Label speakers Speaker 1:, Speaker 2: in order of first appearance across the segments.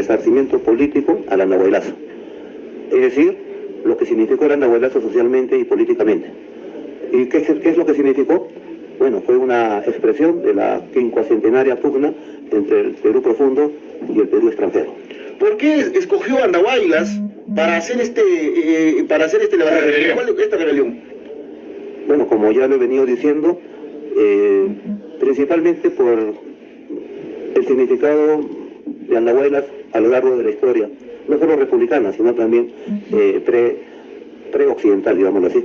Speaker 1: resarcimiento político al andahuaylazo. Es decir, lo que significó el andahuaylazo socialmente y políticamente. ¿Y qué es lo que significó? Bueno, fue una expresión de la 50ª pugna entre el Perú profundo y el Perú extranjero.
Speaker 2: ¿Por qué escogió Andahuaylas para hacer esta rebelión?
Speaker 1: Bueno, como ya lo he venido diciendo, principalmente por el significado de Andahuaylas a lo largo de la historia, no solo republicana, sino también pre-occidental, digámoslo así.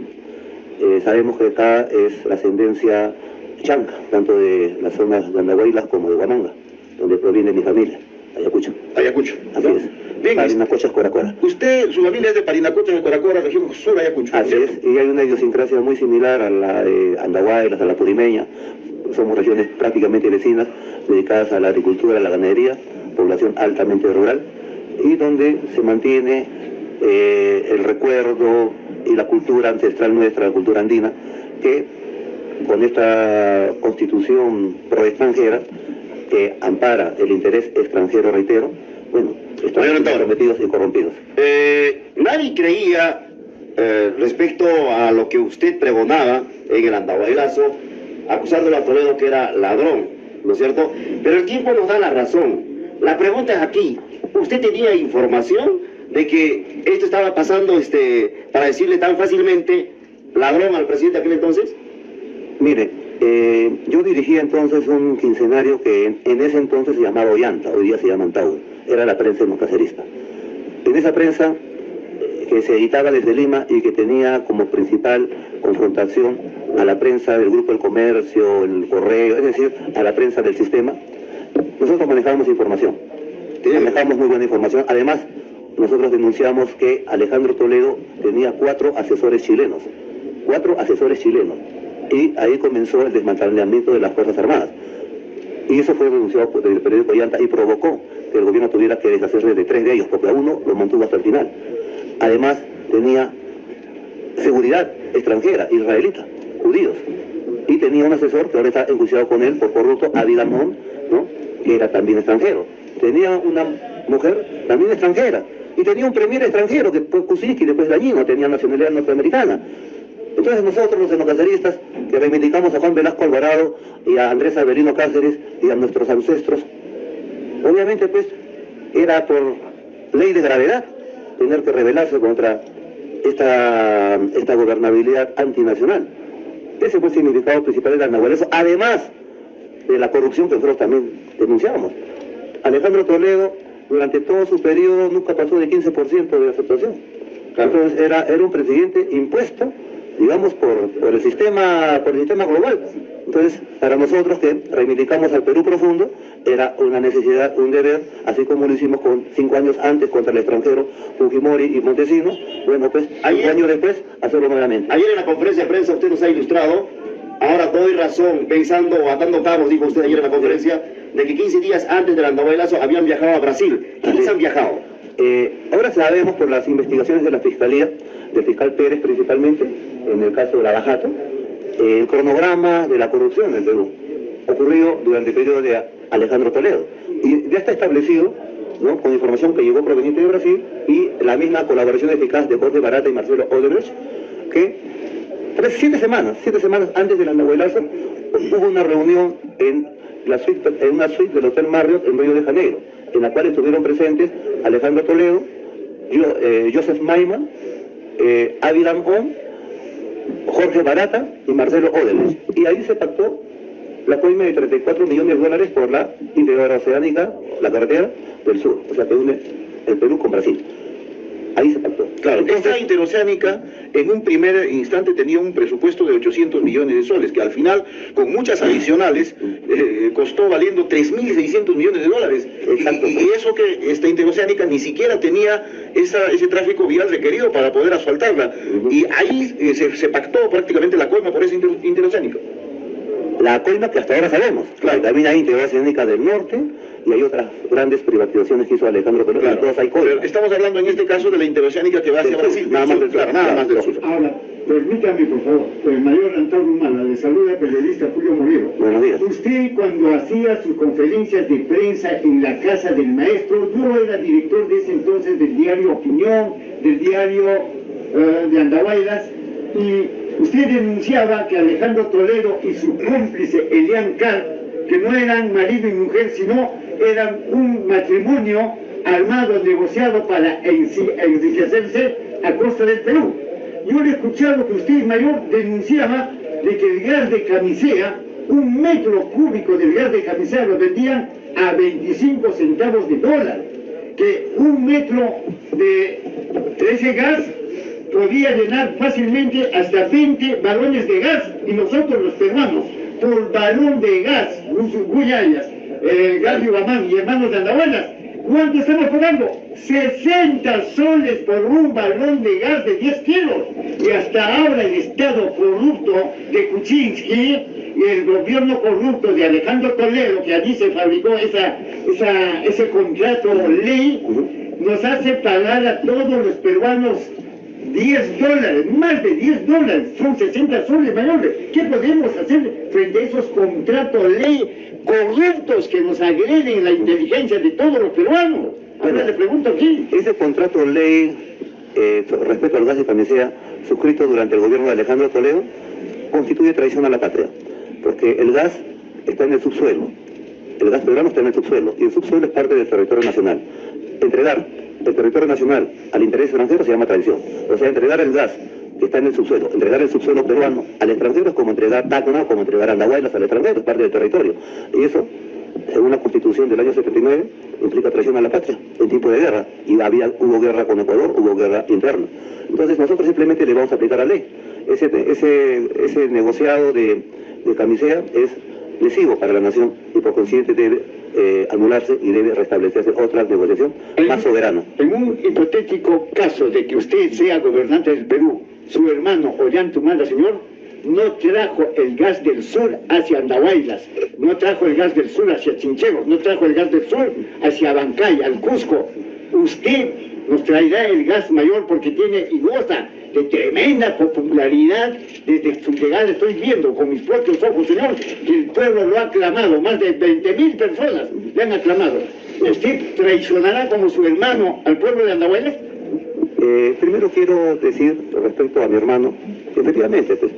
Speaker 1: Sabemos que acá es la ascendencia chanca, tanto de las zonas de Andahuaylas como de Huamanga, donde proviene mi familia, Ayacucho.
Speaker 2: Ayacucho.
Speaker 1: Así es.
Speaker 2: Bien,
Speaker 1: Parinacochas, Coracora.
Speaker 2: Usted, su familia es de Parinacochas, de Coracora, región sur Ayacucho.
Speaker 1: Así es, y hay una idiosincrasia muy similar a la de Andahuaylas, a la Purimeña. Somos regiones prácticamente vecinas, dedicadas a la agricultura, a la ganadería, población altamente rural, y donde se mantiene el recuerdo y la cultura ancestral nuestra, la cultura andina, que con esta constitución pro-extranjera que ampara el interés extranjero, reitero, bueno, están comprometidos y corrompidos.
Speaker 2: Nadie creía, respecto a lo que usted pregonaba en el andahuaylazo, acusándolo a Toledo que era ladrón, ¿no es cierto? Pero el tiempo nos da la razón. La pregunta es aquí, ¿usted tenía información de que esto estaba pasando para decirle tan fácilmente ladrón al presidente aquel entonces?
Speaker 1: Mire, yo dirigía entonces un quincenario que en ese entonces se llamaba Ollanta, hoy día se llama Antauro, era la prensa democracerista. En esa prensa que se editaba desde Lima y que tenía como principal confrontación a la prensa del Grupo El Comercio, el Correo, es decir, a la prensa del sistema, nosotros manejábamos información, manejamos muy buena información. Además, nosotros denunciamos que Alejandro Toledo tenía 4 asesores chilenos, y ahí comenzó el desmantelamiento de las Fuerzas Armadas. Y eso fue denunciado por el periódico Ollanta y provocó que el gobierno tuviera que deshacerse de 3 de ellos, porque a uno lo mantuvo hasta el final. Además, tenía seguridad extranjera, israelita, judíos. Y tenía un asesor que ahora está enjuiciado con él por corrupto, Adi Lamón, ¿no?, que era también extranjero. Tenía una mujer también extranjera. Y tenía un premier extranjero, que fue Kuczynski, después Dañino, tenía nacionalidad norteamericana. Entonces nosotros, los democraceristas, que reivindicamos a Juan Velasco Alvarado y a Andrés Avelino Cáceres y a nuestros ancestros, obviamente pues era por ley de gravedad tener que rebelarse contra esta gobernabilidad antinacional. Ese fue el significado principal del andahuaylazo, además de la corrupción que nosotros también denunciábamos. Alejandro Toledo, durante todo su periodo, nunca pasó de 15% de aceptación. Entonces era un presidente impuesto, digamos, por el sistema global. Entonces, para nosotros que reivindicamos al Perú profundo, era una necesidad, un deber, así como lo hicimos 5 años antes contra el extranjero Fujimori y Montesinos, bueno, pues, 5 años después, hacerlo nuevamente.
Speaker 2: Ayer en la conferencia de prensa usted nos ha ilustrado, ahora doy razón, pensando o atando cabos, dijo usted ayer en la conferencia, de que 15 días antes del andahuaylazo habían viajado a Brasil. ¿Quiénes han viajado?
Speaker 1: Ahora sabemos por las investigaciones de la Fiscalía, del fiscal Pérez principalmente, en el caso de Lavajato, el cronograma de la corrupción en el Perú, ocurrido durante el periodo de Alejandro Toledo. Y ya está establecido, ¿no?, con información que llegó proveniente de Brasil y la misma colaboración eficaz de Jorge Barata y Marcelo Odebrecht, que 7 semanas antes del andahuaylazo hubo una reunión en una suite del Hotel Marriott en Río de Janeiro, en la cual estuvieron presentes Alejandro Toledo, Joseph Maiman, Adi Lamón, Jorge Barata y Marcelo Odebrecht. Y ahí se pactó la coima de $34 millones por la interoceánica, la carretera del sur, o sea, que une el Perú con Brasil. Ahí se pactó.
Speaker 2: Claro, esta interoceánica en un primer instante tenía un presupuesto de 800 millones de soles, que al final, con muchas adicionales, costó valiendo 3.600 millones de dólares.
Speaker 1: Exacto.
Speaker 2: Y eso que esta interoceánica ni siquiera tenía ese tráfico vial requerido para poder asfaltarla. Y ahí se pactó prácticamente la coima por esa interoceánica.
Speaker 1: La coima que hasta ahora sabemos. Claro, también hay interoceánica del norte y hay otras grandes privatizaciones que hizo Alejandro Toledo,
Speaker 3: Claro,
Speaker 1: y todas hay
Speaker 3: pero
Speaker 1: cosas.
Speaker 3: estamos hablando en este caso de la interoceánica que va hacia
Speaker 1: Del sur,
Speaker 3: Brasil.
Speaker 1: nada más del sur,
Speaker 3: claro, nada más del sur.
Speaker 4: Ahora, permítame, por favor, el mayor Antonio Humala, le saluda el periodista Julio Moreno.
Speaker 1: Buenos días.
Speaker 4: Usted, cuando hacía sus conferencias de prensa en la casa del maestro, yo era director de ese entonces del diario Opinión, del diario de Andahuaylas, y usted denunciaba que Alejandro Toledo y su cómplice Elian Carr, que no eran marido y mujer, sino eran un matrimonio armado, negociado para enriquecerse a costa del Perú. Yo le he escuchado que usted, mayor, denunciaba de que el gas de Camisea, 1 metro cúbico del gas de Camisea lo vendían a 25 centavos de dólar, que 1 metro de ese gas podía llenar fácilmente hasta 20 balones de gas, y nosotros los peruanos, por balón de gas, Guyayas, Gas Yubamán y Hermanos de Andahuaylas, ¿cuánto estamos pagando? 60 soles por un balón de gas de 10 kilos. Y hasta ahora el Estado corrupto de Kuczynski y el gobierno corrupto de Alejandro Toledo, que allí se fabricó ese contrato ley, nos hace pagar a todos los peruanos $10, más de $10, son 60 soles mayores. ¿Qué podemos hacer frente a esos contratos ley corruptos que nos agreden la inteligencia de todos los peruanos? Ahora le pregunto aquí.
Speaker 1: Ese contrato ley respecto al gas de Camisea, suscrito durante el gobierno de Alejandro Toledo, constituye traición a la patria, porque el gas está en el subsuelo, el gas peruano está en el subsuelo, y el subsuelo es parte del territorio nacional. Entregar el territorio nacional al interés extranjero se llama traición. O sea, entregar el gas que está en el subsuelo, entregar el subsuelo peruano al extranjero es como entregar Tacna, como entregar Andahuaylas al extranjero, es parte del territorio. Y eso, según la Constitución del año 79, implica traición a la patria, en tiempo de guerra, y hubo guerra con Ecuador, hubo guerra interna. Entonces nosotros simplemente le vamos a aplicar la ley. Ese negociado de Camisea es lesivo para la nación, y por consiguiente debe anularse y debe restablecerse otra negociación más soberana.
Speaker 4: En un hipotético caso de que usted sea gobernante del Perú, su hermano Ollantumala, señor, no trajo el gas del sur hacia Andahuaylas, no trajo el gas del sur hacia Chinchegos, no trajo el gas del sur hacia Bancay, al Cusco. Usted nos traerá el gas mayor porque tiene y goza de tremenda popularidad desde su llegada. Estoy viendo con mis propios ojos, señor, que el pueblo lo ha aclamado, más de 20.000 personas le han aclamado. ¿Usted traicionará como su hermano al pueblo de Andahuaylas?
Speaker 1: Primero quiero decir respecto a mi hermano, que efectivamente pues,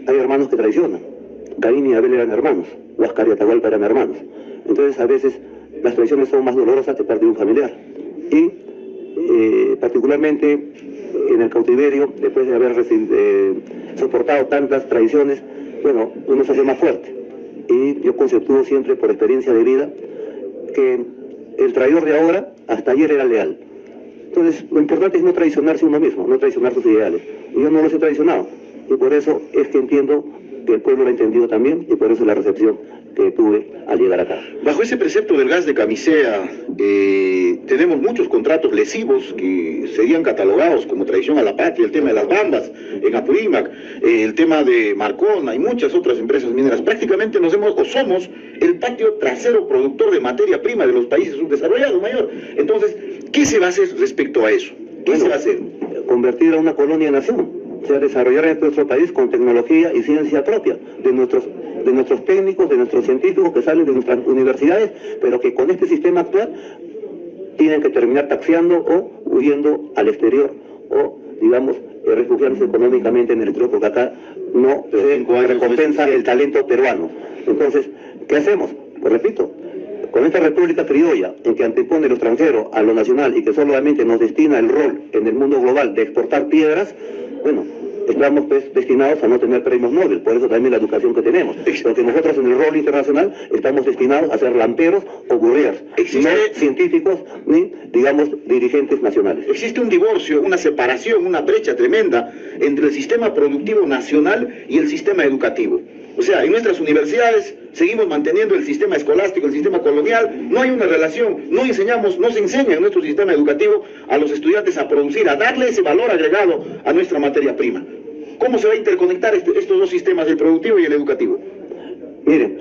Speaker 1: hay hermanos que traicionan. Caín y Abel eran hermanos, Huáscar y Atahualpa eran hermanos. Entonces a veces las traiciones son más dolorosas que perder un familiar. Y particularmente en el cautiverio, después de haber soportado tantas traiciones, bueno, uno se hace más fuerte. Y yo conceptúo siempre por experiencia de vida que el traidor de ahora hasta ayer era leal. Entonces lo importante es no traicionarse uno mismo, no traicionar sus ideales. Y yo no los he traicionado, y por eso es que entiendo que el pueblo lo ha entendido también, y por eso la recepción que tuve al llegar acá.
Speaker 3: Bajo ese precepto del gas de Camisea, tenemos muchos contratos lesivos que serían catalogados como traición a la patria, el tema de las bambas en Apurímac, el tema de Marcona y muchas otras empresas mineras. Prácticamente somos el patio trasero productor de materia prima de los países subdesarrollados, mayor. Entonces, ¿qué se va a hacer respecto a eso? ¿Qué se va a hacer?
Speaker 1: Convertir a una colonia en nación, o sea, desarrollar en nuestro país con tecnología y ciencia propia de nuestros técnicos, de nuestros científicos que salen de nuestras universidades, pero que con este sistema actual tienen que terminar taxiando o huyendo al exterior, o digamos refugiarse económicamente en el exterior, porque acá no se recompensa el talento peruano. Entonces, ¿qué hacemos? Pues repito, con esta república criolla, en que antepone lo extranjero a lo nacional y que solamente nos destina el rol en el mundo global de exportar piedras, bueno, estamos pues destinados a no tener premios Nobel, por eso también la educación que tenemos, porque nosotros en el rol internacional estamos destinados a ser lamperos o burriers, no científicos ni, digamos, dirigentes nacionales.
Speaker 3: Existe un divorcio, una separación, una brecha tremenda entre el sistema productivo nacional y el sistema educativo. O sea, en nuestras universidades seguimos manteniendo el sistema escolástico, el sistema colonial, no hay una relación, no se enseña en nuestro sistema educativo a los estudiantes a producir, a darle ese valor agregado a nuestra materia prima. ¿Cómo se va a interconectar estos dos sistemas, el productivo y el educativo?
Speaker 1: Miren,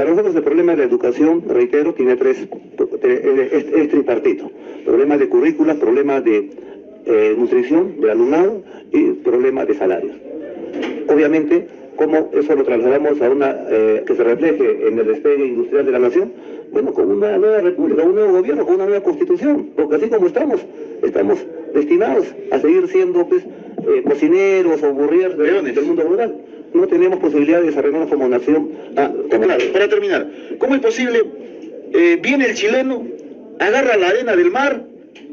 Speaker 1: Para nosotros el problema de la educación, reitero, tiene es tripartito. Problemas de currícula, problemas de nutrición del alumnado y problemas de salarios. Obviamente, ¿cómo eso lo trasladamos a una que se refleje en el despegue industrial de la nación? Bueno, con una nueva república, un nuevo gobierno, con una nueva constitución, porque así como estamos destinados a seguir siendo pues, cocineros o burriers del mundo rural. No tenemos posibilidad de desarrollarnos como nación.
Speaker 3: Claro, para terminar, ¿cómo es posible? Viene el chileno, agarra la arena del mar,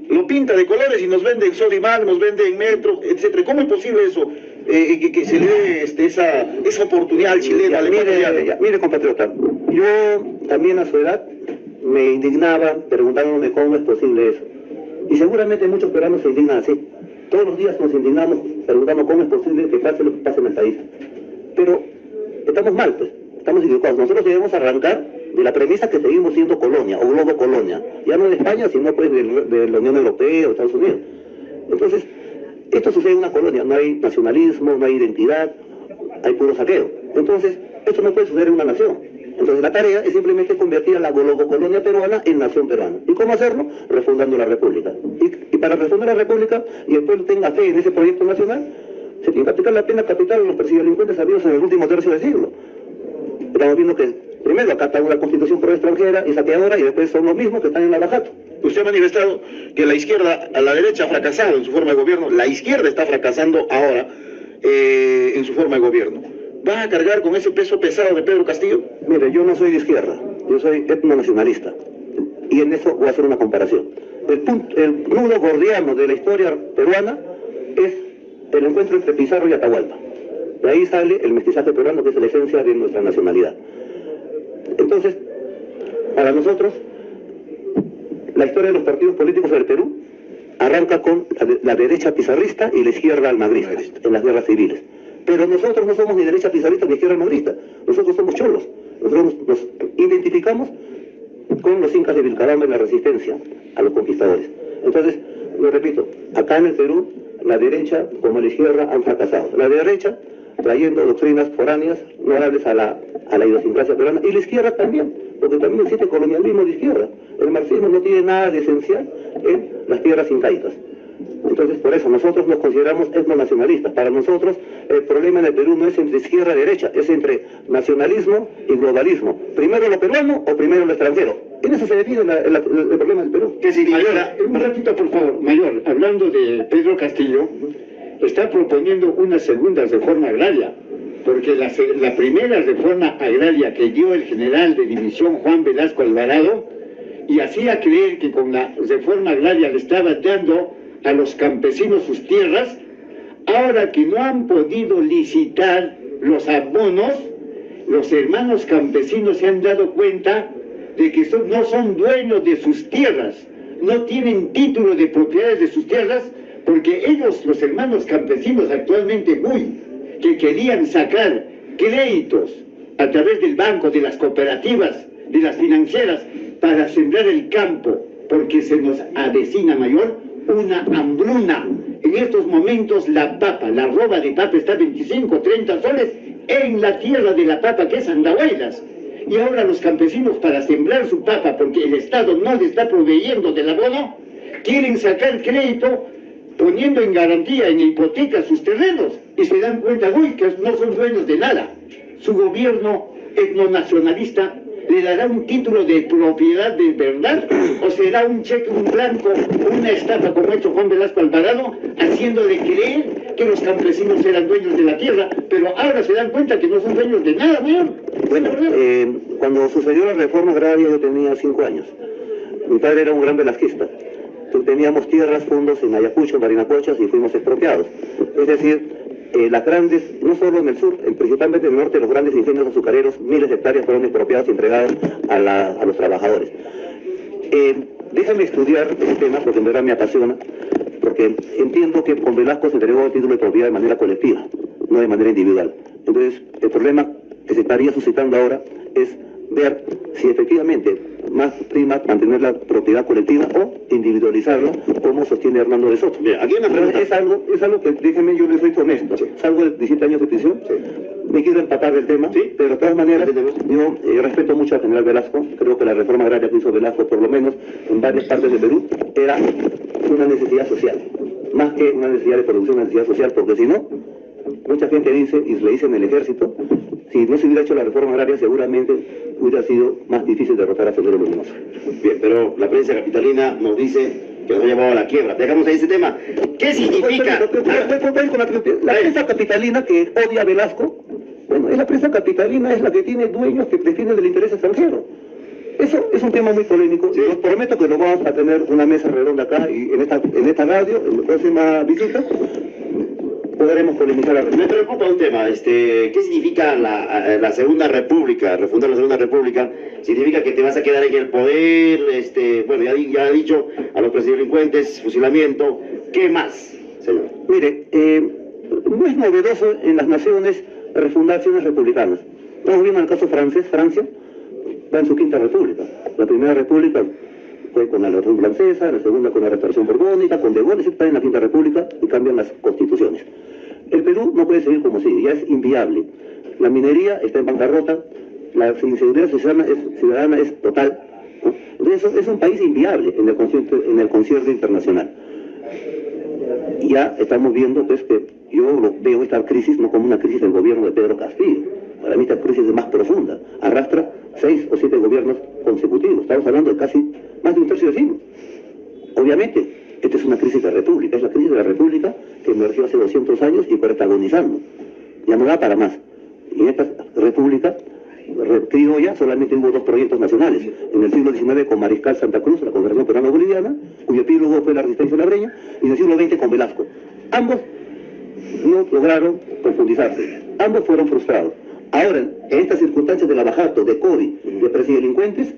Speaker 3: lo pinta de colores y nos vende en Sodimac, nos vende en Metro, etcétera. ¿Cómo es posible eso? Que se le dé esa oportunidad al chileno, al ecuatoriano.
Speaker 1: Mire, compatriota, yo también a su edad me indignaba preguntándome cómo es posible eso. Y seguramente muchos peruanos se indignan así. Todos los días nos indignamos preguntando cómo es posible que pase lo que pasa en el país. Pero estamos mal, pues, estamos equivocados. Nosotros debemos arrancar de la premisa que seguimos siendo colonia o globo colonia, ya no de España, sino pues de la Unión Europea o Estados Unidos. Entonces, esto sucede en una colonia, no hay nacionalismo, no hay identidad, hay puro saqueo. Entonces, esto no puede suceder en una nación. Entonces, la tarea es simplemente convertir a la globocolonia peruana en nación peruana. ¿Y cómo hacerlo? Refundando la república. Y para refundar la república y el pueblo tenga fe en ese proyecto nacional, se tiene que aplicar la pena capital a los perseguidores habidos en el último tercio del siglo. Estamos viendo que primero acá está una constitución pro extranjera y saqueadora y después son los mismos que están en la Bajato.
Speaker 3: Usted ha manifestado que la izquierda, a la derecha ha fracasado en su forma de gobierno, la izquierda está fracasando ahora en su forma de gobierno. ¿Va a cargar con ese peso pesado de Pedro Castillo?
Speaker 1: Mire, yo no soy de izquierda, yo soy etnonacionalista y en eso voy a hacer una comparación. El nudo gordiano de la historia peruana es el encuentro entre Pizarro y Atahualpa. De ahí sale el mestizaje peruano, que es la esencia de nuestra nacionalidad. Entonces, para nosotros, la historia de los partidos políticos del Perú arranca con la derecha pizarrista y la izquierda almagrista en las guerras civiles. Pero nosotros no somos ni derecha pizarrista ni izquierda almagrista. Nosotros somos cholos. Nosotros nos identificamos con los incas de Vilcaramba en la resistencia a los conquistadores. Entonces, lo repito, acá en el Perú, la derecha como la izquierda han fracasado. La derecha trayendo doctrinas foráneas, no notables a la idiosincrasia peruana, y la izquierda también, porque también existe colonialismo de izquierda. El marxismo no tiene nada de esencial en las tierras incaicas. Entonces, por eso nosotros nos consideramos etnonacionalistas. Para nosotros, el problema en el Perú no es entre izquierda y derecha, es entre nacionalismo y globalismo. ¿Primero lo peruano o primero lo extranjero? En eso se define el problema del Perú.
Speaker 4: Que si Mayor, un ratito por favor. Mayor, hablando de Pedro Castillo, está proponiendo una segunda reforma agraria, porque la primera reforma agraria que dio el general de división Juan Velasco Alvarado, y hacía creer que con la reforma agraria le estaba dando a los campesinos sus tierras, ahora que no han podido licitar los abonos, los hermanos campesinos se han dado cuenta de que no son dueños de sus tierras, no tienen título de propiedades de sus tierras, porque ellos, los hermanos campesinos actualmente que querían sacar créditos a través del banco, de las cooperativas, de las financieras, para sembrar el campo, porque se nos avecina, Mayor, una hambruna. En estos momentos la papa, la roba de papa está 25, 30 soles en la tierra de la papa, que es Andahuaylas. Y ahora los campesinos, para sembrar su papa, porque el Estado no le está proveyendo del abono, quieren sacar crédito poniendo en garantía, en hipoteca sus terrenos, y se dan cuenta, que no son dueños de nada. Su gobierno etnonacionalista le dará un título de propiedad de verdad, o será un cheque, un blanco, una estafa, como ha hecho Juan Velasco Alvarado, haciéndole creer que los campesinos eran dueños de la tierra, pero ahora se dan cuenta que no son dueños de nada, Mayor.
Speaker 1: Bueno, cuando sucedió la reforma agraria yo tenía 5 años. Mi padre era un gran velasquista. Teníamos tierras, fondos en Ayacucho, en Barinacochas, y fuimos expropiados. Es decir, las grandes, no solo en el sur, principalmente en el norte, los grandes ingenios azucareros, miles de hectáreas fueron expropiadas y entregadas a los trabajadores. Déjame estudiar este tema porque en verdad me apasiona, porque entiendo que con Velasco se entregó el título de propiedad de manera colectiva, no de manera individual. Entonces, el problema que se estaría suscitando ahora es ver si efectivamente más prima mantener la propiedad colectiva o individualizarla, como sostiene Hernando de Soto.
Speaker 2: Bien, aquí hay una pregunta.
Speaker 1: Es algo que, déjeme, yo les soy honesto. Salgo de 17 años de prisión, me quiero empatar del tema, pero de todas maneras, yo respeto mucho al general Velasco. Creo que la reforma agraria que hizo Velasco, por lo menos en varias partes de Perú, era una necesidad social, más que una necesidad de producción, una necesidad social, porque si no, mucha gente dice, y le dice en el ejército, si no se hubiera hecho la reforma agraria, seguramente hubiera sido más difícil derrotar a Sendero Luminoso.
Speaker 2: Bien, pero la prensa capitalina nos dice que nos ha llevado a la quiebra. Dejamos ahí ese tema. ¿Qué significa?
Speaker 1: La prensa capitalina que odia a Velasco, bueno, es la prensa capitalina, es la que tiene dueños que defienden del interés extranjero. Eso es un tema muy polémico. Sí. Os prometo que lo vamos a tener una mesa redonda acá y en esta radio, en la próxima visita, podremos polemizar.
Speaker 2: Me preocupa un tema, ¿qué significa la Segunda República? Refundar la Segunda República, ¿significa que te vas a quedar en el poder? Bueno, ya ha dicho a los predelincuentes, fusilamiento, ¿qué más, señor?
Speaker 1: Mire, no es novedoso en las naciones refundar acciones republicanas. Estamos viendo el caso francés, Francia va en su quinta república. La primera república fue con la Revolución Francesa, la segunda con la Restauración Borbónica, con De Gaulle, está en la quinta república y cambian las constituciones. El Perú no puede seguir como sigue, ya es inviable. La minería está en bancarrota, la inseguridad ciudadana es total, ¿no? Entonces es un país inviable en el concierto internacional. Ya estamos viendo pues que yo veo esta crisis no como una crisis del gobierno de Pedro Castillo. Para mí esta crisis es más profunda, arrastra 6 o 7 gobiernos consecutivos, estamos hablando de casi más de un tercio de siglo. Obviamente, esta es una crisis de la República, es la crisis de la República que emergió hace 200 años y protagonizando, ya no da para más. Y en esta República criolla solamente hubo 2 proyectos nacionales, en el siglo XIX con Mariscal Santa Cruz, la Confederación Peruano-Boliviana, cuyo epílogo fue la Resistencia labreña, y en el siglo XX con Velasco. Ambos no lograron profundizarse, ambos fueron frustrados. Ahora, en estas circunstancias del abajato, de COVID, de presidelincuentes,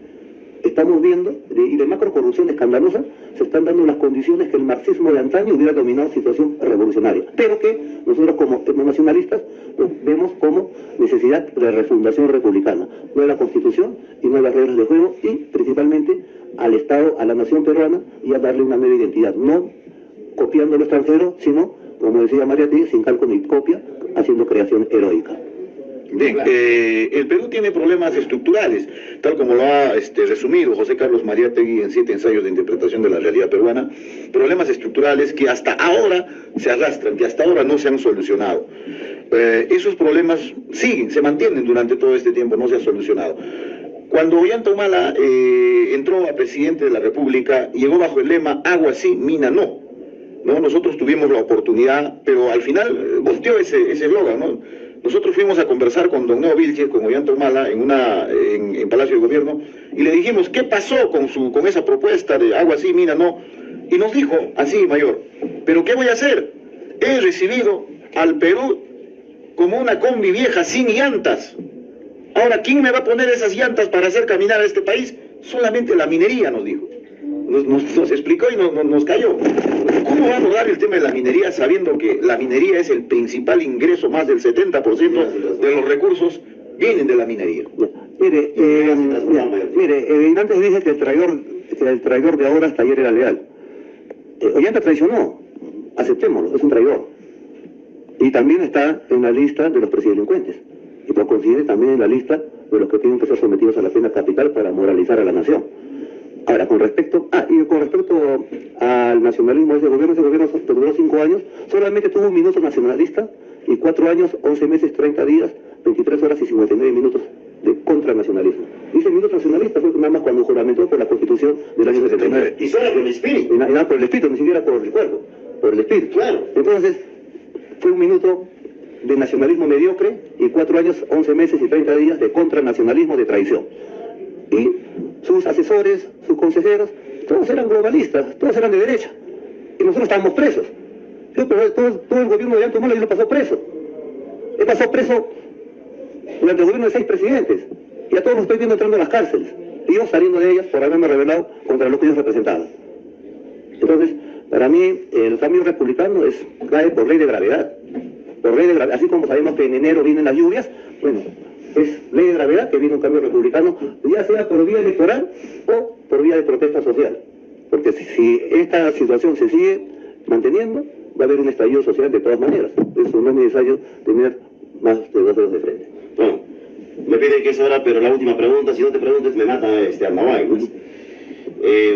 Speaker 1: estamos viendo, y de macrocorrupción escandalosa, se están dando las condiciones que el marxismo de antaño hubiera dominado situación revolucionaria, pero que nosotros como nacionalistas vemos como necesidad de refundación republicana, nueva constitución y nuevas reglas de juego, y principalmente al Estado, a la nación peruana, y a darle una nueva identidad, no copiando lo extranjero, sino, como decía Mariátegui, sin calco ni copia, haciendo creación heroica.
Speaker 3: Bien, el Perú tiene problemas estructurales, tal como lo ha resumido José Carlos Mariátegui en 7 ensayos de interpretación de la realidad peruana, problemas estructurales que hasta ahora se arrastran, que hasta ahora no se han solucionado. Esos problemas siguen, se mantienen durante todo este tiempo, no se han solucionado. Cuando Ollanta Humala entró a presidente de la República, llegó bajo el lema agua sí, mina no. Nosotros tuvimos la oportunidad, pero al final volteó ese eslogan, ¿no? Nosotros fuimos a conversar con don Neo Vilches, con Ollanta Humala, en Palacio de Gobierno, y le dijimos, ¿qué pasó con esa propuesta de agua sí, mina no? Y nos dijo, así, mayor, ¿pero qué voy a hacer? He recibido al Perú como una combi vieja sin llantas. Ahora, ¿quién me va a poner esas llantas para hacer caminar a este país? Solamente la minería, nos dijo. Nos explicó y nos cayó. ¿Cómo va a abordar el tema de la minería sabiendo que la minería es el principal ingreso? Más del 70% de los recursos vienen de la minería.
Speaker 1: Mire, antes dije que el traidor de ahora hasta ayer era leal. Ollanta traicionó, aceptémoslo, es un traidor. Y también está en la lista de los presidelincuentes. Y por consiguiente también en la lista de los que tienen que ser sometidos a la pena capital para moralizar a la nación. Ahora, con respecto al nacionalismo de ese gobierno duró 5 años, solamente tuvo un minuto nacionalista y 4 años, 11 meses, 30 días, 23 horas y 59 minutos de contranacionalismo. Ese minuto nacionalista fue nada más cuando juramentó por la Constitución del año 79.
Speaker 2: Y solo por el espíritu.
Speaker 1: Y nada por el espíritu, ni siquiera por el cuerpo, por el espíritu.
Speaker 2: Claro.
Speaker 1: Entonces, fue un minuto de nacionalismo mediocre y 4 años, 11 meses y 30 días de contranacionalismo de traición. Y sus asesores, sus consejeros, todos eran globalistas, todos eran de derecha. Y nosotros estábamos presos. Pero todo el gobierno de Ollanta Humala yo lo pasó preso. He pasado preso durante el gobierno de 6 presidentes. Y a todos los estoy viendo entrando a las cárceles. Y yo saliendo de ellas por haberme rebelado contra lo que ellos representaban. Entonces, para mí, el cambio republicano cae por ley de gravedad. Por ley de gravedad. Así como sabemos que en enero vienen las lluvias, bueno, Es ley de gravedad que viene un cambio republicano, ya sea por vía electoral o por vía de protesta social. Porque si esta situación se sigue manteniendo, va a haber un estallido social de todas maneras. Eso no es necesario tener más de 2 dedos de frente.
Speaker 2: Bueno, me piden que es hora, pero la última pregunta, si no te preguntes me mata Andaway, ¿no?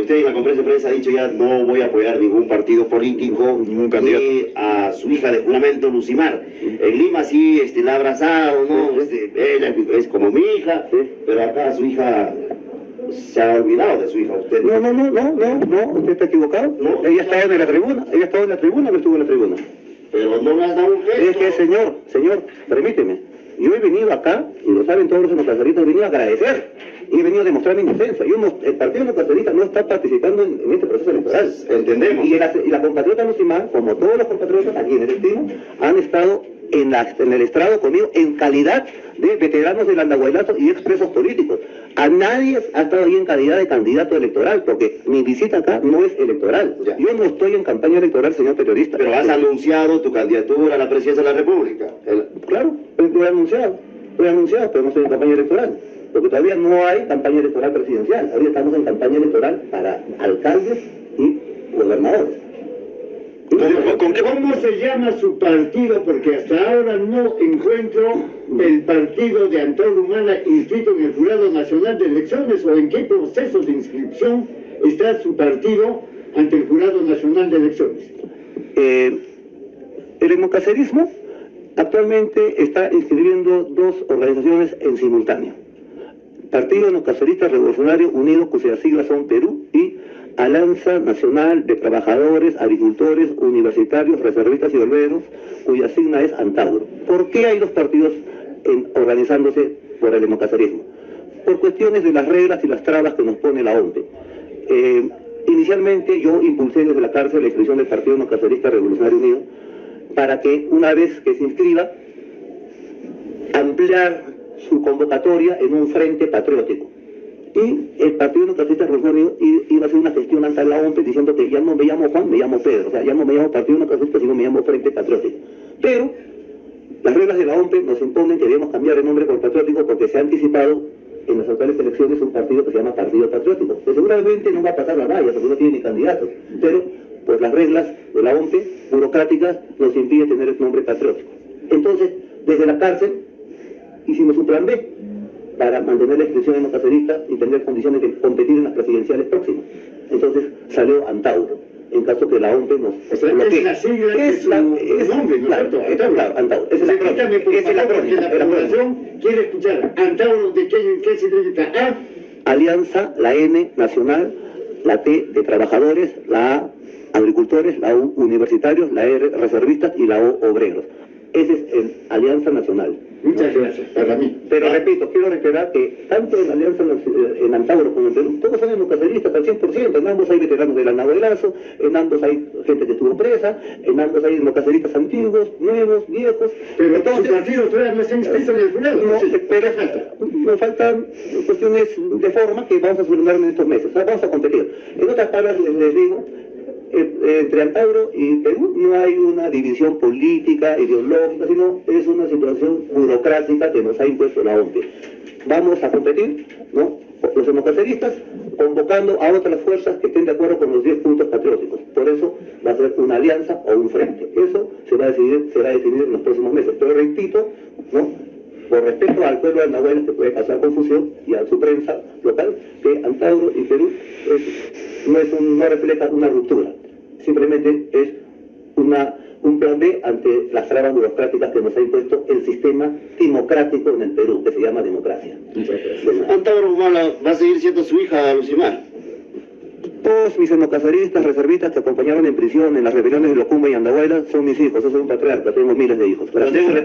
Speaker 2: Usted en la conferencia de prensa ha dicho ya no voy a apoyar ningún partido político,
Speaker 3: ningún candidato,
Speaker 2: ni a su hija de juramento Lucimar. En Lima sí la ha abrazado, ¿no? Ella es como mi hija, pero acá su hija se ha olvidado de su hija. Usted
Speaker 1: No, usted está equivocado.
Speaker 2: No,
Speaker 1: ella estaba en la tribuna, no estuvo en la tribuna.
Speaker 2: Pero no me has dado un gesto.
Speaker 1: Es que, señor, permíteme. Yo he venido acá, y lo saben todos los democracistas, he venido a agradecer. Y he venido a demostrar mi inocencia. El Partido Democratista no está participando en este proceso electoral.
Speaker 2: Entendemos.
Speaker 1: Y la compatriota Lucimar, como todos los compatriotas a quienes estimo, han estado en el estrado conmigo en calidad de veteranos del andahuaylazo y expresos políticos. A nadie ha estado ahí en calidad de candidato electoral, porque mi visita acá no es electoral.
Speaker 2: Ya.
Speaker 1: Yo no estoy en campaña electoral, señor periodista.
Speaker 2: Pero has anunciado tu candidatura a la presidencia de la República.
Speaker 1: Claro, lo he anunciado, pero no estoy en campaña electoral. Porque todavía no hay campaña electoral presidencial. Ahora estamos en campaña electoral para alcaldes y gobernadores.
Speaker 4: ¿Cómo se llama su partido? Porque hasta ahora no encuentro el partido de Antauro Humala inscrito en el Jurado Nacional de Elecciones, o en qué proceso de inscripción está su partido ante el Jurado Nacional de Elecciones.
Speaker 1: El democracerismo actualmente está inscribiendo 2 organizaciones en simultáneo. Partido Democracerista Revolucionario Unido, cuyas siglas son Perú, y Alianza Nacional de Trabajadores, Agricultores, Universitarios, Reservistas y Obreros, cuya sigla es Antauro. ¿Por qué hay 2 partidos organizándose por el democracerismo? Por cuestiones de las reglas y las trabas que nos pone la OMPE. Inicialmente yo impulsé desde la cárcel la inscripción del Partido Democracerista Revolucionario Unido para que una vez que se inscriba, ampliar su convocatoria en un frente patriótico. Y el Partido Democracia Revolucionario iba a hacer una gestión ante la OMPE diciendo que ya no me llamo Juan, me llamo Pedro. O sea, ya no me llamo Partido Democracia, sino me llamo Frente Patriótico. Pero las reglas de la OMPE nos imponen que debemos cambiar el nombre por patriótico, porque se ha anticipado en las actuales elecciones un partido que se llama Partido Patriótico, que seguramente no va a pasar la valla porque no tiene ni candidatos, pero por las reglas de la OMPE burocráticas nos impide tener el nombre patriótico. Entonces, desde la cárcel hicimos un plan B para mantener la inscripción democracerista y tener condiciones de competir en las presidenciales próximas. Entonces salió Antauro, en caso que la OMPE nos bloquee.
Speaker 4: Es la sigla de su nombre, ¿no es cierto?
Speaker 1: Claro, Antauro. Ese es el
Speaker 4: Repítame, por
Speaker 1: es
Speaker 4: favor, porque la población quiere escuchar. Antauro, ¿de qué significa?
Speaker 1: Alianza, la N, Nacional, la T de Trabajadores, la A, Agricultores, la U, Universitarios, la R, Reservistas y la O, Obreros. Ese es el Alianza Nacional.
Speaker 4: Muchas gracias, para mí.
Speaker 1: Pero repito, quiero reiterar que tanto en Alianza en Antauro como en Perú, todos son democraceristas al 100%. En ambos hay veteranos del andahuaylazo, en ambos hay gente que estuvo presa, en ambos hay democraceristas antiguos, nuevos, viejos.
Speaker 4: Pero entonces, su partido todavía no está inscrito en el jurado.
Speaker 1: No, pero nos faltan cuestiones de forma que vamos a solucionar en estos meses. O sea, vamos a competir. En otras palabras, les digo, entre Antauro y Perú no hay una división política, ideológica, sino es una situación burocrática que nos ha impuesto la OMPE. Vamos a competir, ¿no?, los democraceristas, convocando a otras fuerzas que estén de acuerdo con los 10 puntos patrióticos. Por eso va a ser una alianza o un frente. Eso será decidir en los próximos meses. Pero repito, ¿no?, por respeto al pueblo de Andahuaylas, que puede causar confusión, y a su prensa local, que Antauro y Perú no refleja una ruptura, simplemente es un plan B ante las trabas burocráticas que nos ha impuesto el sistema democrático en el Perú, que se llama democracia. Muchas gracias.
Speaker 2: Antauro Humala va a seguir siendo su hija, Lucimar.
Speaker 1: Todos mis democraceristas, reservistas que acompañaron en prisión en las rebeliones de Locumba y Andahuaylas son mis hijos. Yo soy un patriarca, tengo miles de hijos. Gracias.